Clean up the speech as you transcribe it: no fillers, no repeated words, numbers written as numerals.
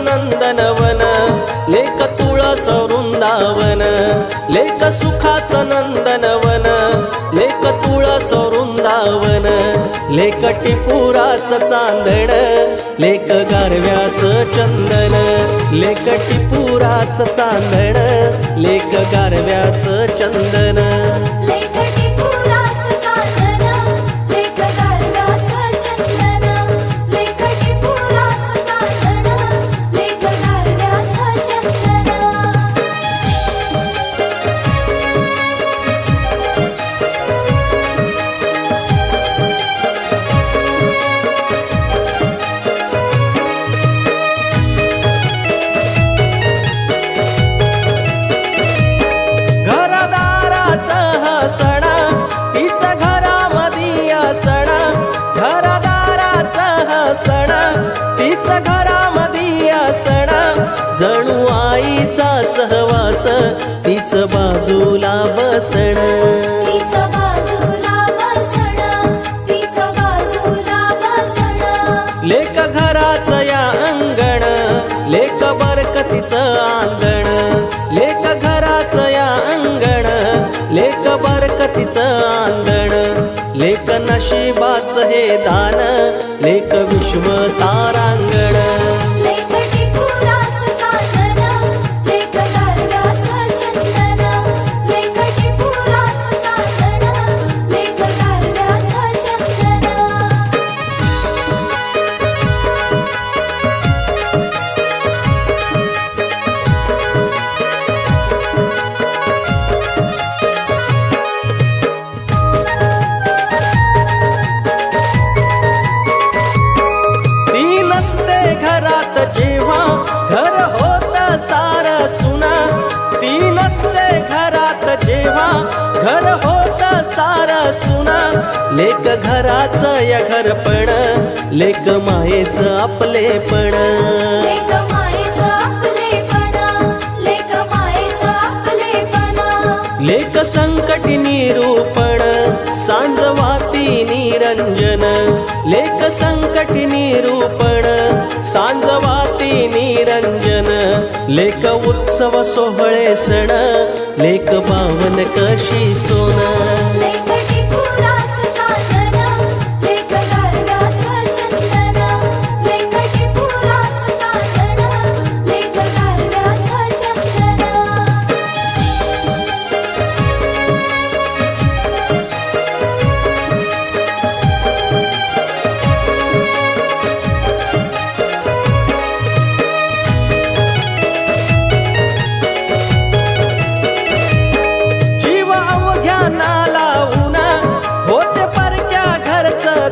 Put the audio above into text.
नंदनवन लेक तुळस वृंदावन लेक सुखाचं नंदनवन लेक तुळस वृंदावन लेक टिपुराचं चांदण लेक गारव्याचं चंदन लेक टिपुराचं चांदण लेक गारव्याचं चंदन जणू आईचा सहवास तीच बाजूला बसण लेक घराचं या अंगण लेक बरकतीचं आंगण लेक घराचं या अंगण लेक बरकतीचं आंगण लेक नशिबाचं हे दान लेक विश्व तारांगण घर होत सार सुना ती नसते घरात जेव्हा घर होत सार सुना लेक घराचं या घरपण लेक मायेचं आपलेपण लेक संकटी निरूपण सांजवाती निरंजन लेक संकटी निरूपण सांजवाती निरंजन लेक उत्सव सोहळे सण लेक पावन कशी सोन